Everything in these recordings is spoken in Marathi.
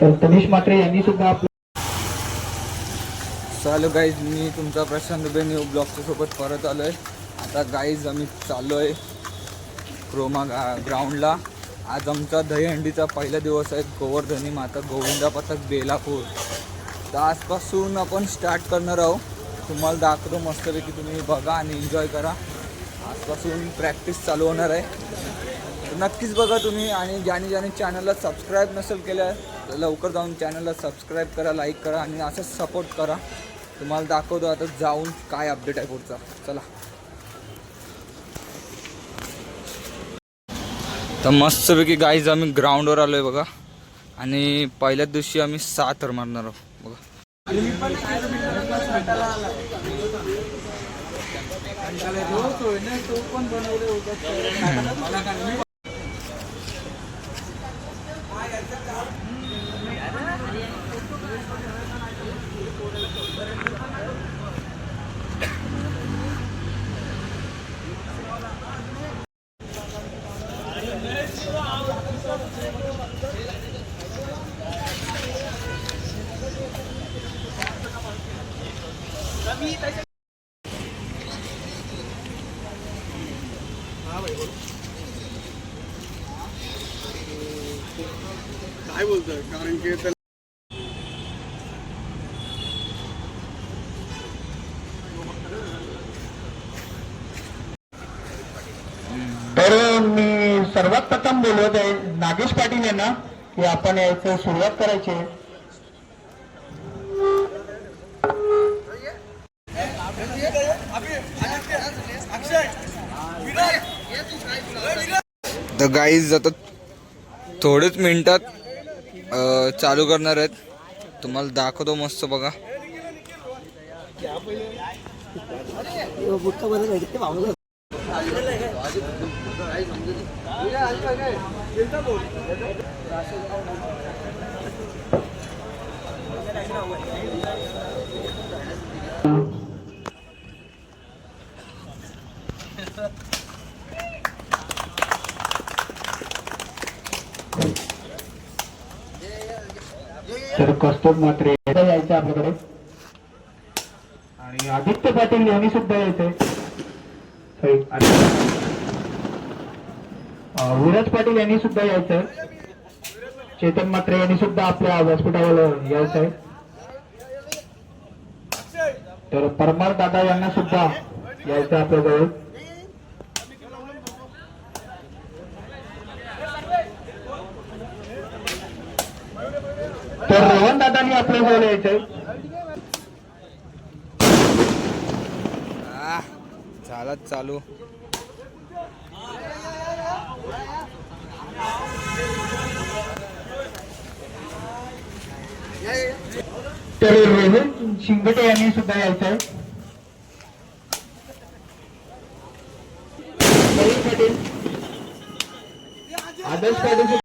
तर तनिष मात्रे यांनी सुद्धा चालू गाईज, मी तुमचा प्रशांत दुबे न्यू ब्लॉगच्या सोबत परत आलो आहे. आता गाईज आम्ही चाललो आहे क्रोमा ग्राउंडला. आज आमचा दहीहंडीचा पहिला दिवस आहे. गोवर्धनी माता गोविंदा पथक बेलापूर. तर आजपासून आपण स्टार्ट करणार आहोत. तुम्हाला दाखवतो मस्तपैकी, तुम्ही बघा आणि एन्जॉय करा. आजपासून प्रॅक्टिस चालू होणार आहे, तर नक्कीच बघा तुम्ही. आणि ज्याने चॅनलला सबस्क्राईब नसेल केलं तर लवकर जाऊन चॅनलला सबस्क्राईब करा, लाईक करा आणि असंच सपोर्ट करा. तुम्हाला दाखवतो आता जाऊन काय अपडेट आहे पुढचा. चला. तर मस्तपैकी गाईज आम्ही ग्राउंडवर आलो आहे बघा. आणि पहिल्याच दिवशी आम्ही 6 थर मारणार आहोत बघा. काय बोलतोय, कारण की तर मी सर्वात प्रथम बोलवत आहे नागेश पाटील यांना की आपण यायचं सुरुवात करायची आहे. तर गाईज आता थोडेच मिनिटात चालू करणार आहेत. तुम्हाला दाखवतो मस्त बघा. तर कौस्तुभ मात्रे यायचं आपल्याकडे आणि आदित्य पाटील यांनी सुद्धा यायचंय. विराज पाटील यांनी सुद्धा यायचंय. चेतन मात्रे यांनी सुद्धा आपल्या व्यासपीठावर यायचंय. तर परमार दादा यांना सुद्धा यायचं आपल्याजवळ. तर रोहन दादांनी आपल्या जवळ यायचंय. चालत चालू. तर रोहन शिंगटे यांनी सुद्धा यायचंय. पाटील, आदर्श पाटील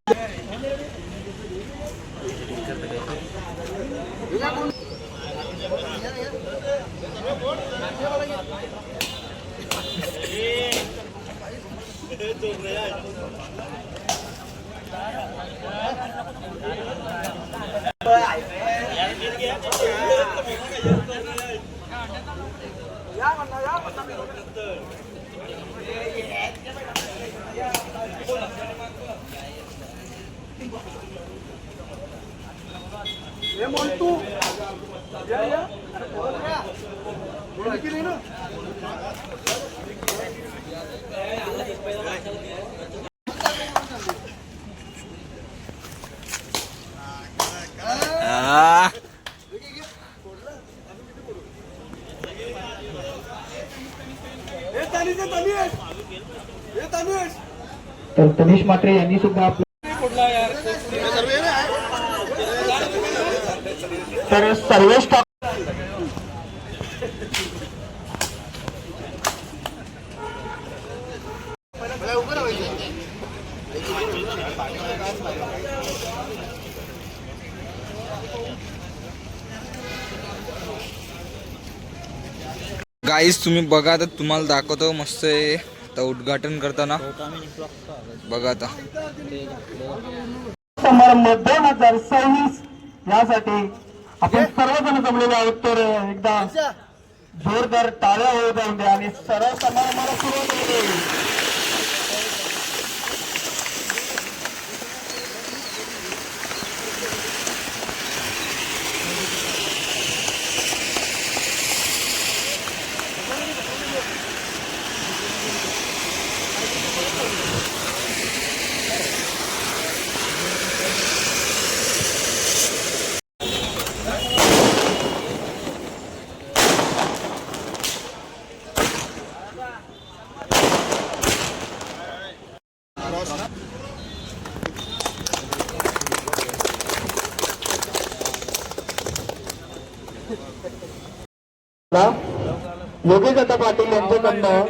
तर तनिष मात्रे यांनी सुद्धा तर सर्वेश गाईज तुम्ही बघा, तर तुम्हाला दाखवतो मस्त आहे. आता उद्घाटन करताना बघा. आता समारंभ 2026 यासाठी आपण सर्वजण जमलेले आहोत. तर एकदा जोरदार टाळ्या होऊ जाऊन द्या आणि सरळ समारंभाला सुरुवात होते. योगेश दादा पाटील यांच्याकडनं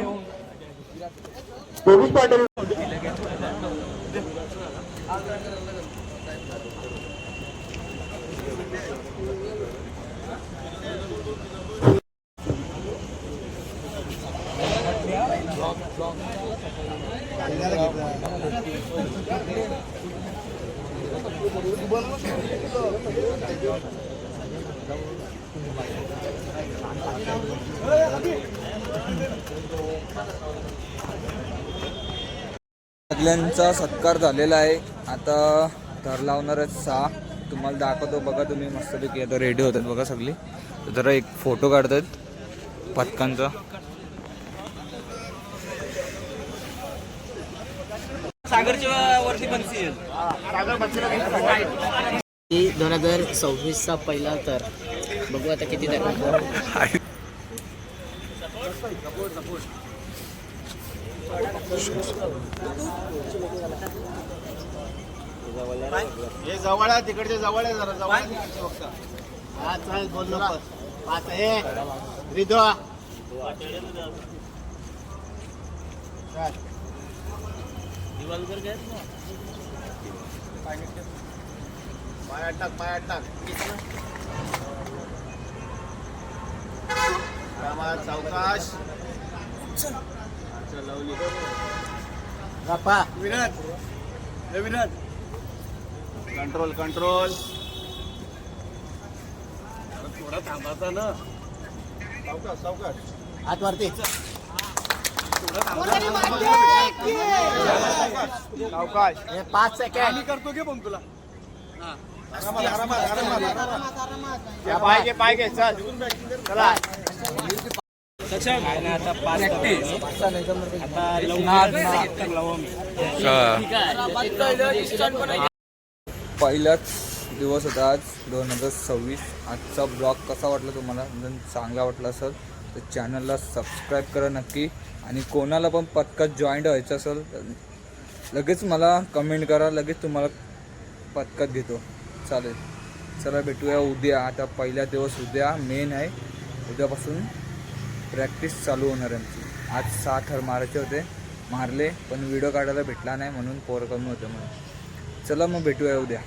योगेश पाटील सगळ्यांचा सत्कार झालेला आहे. आता धर लावणारच 6 तुम्हाला दाखवतो बघा. तुम्ही मस्तपैकी आता रेडी होतात बघा सगळी. जरा एक फोटो काढतात पथकांचा. सागरच्या वरती बनसी 2026चा पहिला तर बघू आता किती दाखवतो. हे जवळ आहे, तिकडचे जवळ आहे, जरा जवळ हा चाल बोल नको. पाच हे रिदो पाय टाक, पाय टाक. सावकाश लावली गप्पा. विराट हे विराट कंट्रोल कंट्रोल. थोडा थांबायचा ना. सावकाश सावकाश हात वरती. सावकाश हे 5 सेकंड करतो घे पण तुला. आरामात आरामात आरामात. पाय घे चल चला. पहिलाच दिवस होता आज 2026. आजचा ब्लॉग कसा वाटला तुम्हाला? जर चांगला वाटला असेल तर चॅनलला सबस्क्राईब करा नक्की. आणि कोणाला पण पथकात जॉईंट व्हायचं असेल तर लगेच मला कमेंट करा. लगेच तुम्हाला पथकात घेतो. चालेल. चला भेटूया उद्या. आता पहिला दिवस उद्या मेन आहे. उद्यापासून प्रॅक्टिस चालू होणार आहे आमची. आज 6 थर मारायचे होते, मारले पण व्हिडिओ काढायला भेटला नाही म्हणून पोरं कमी होते म्हणून. चला मग भेटूया उद्या.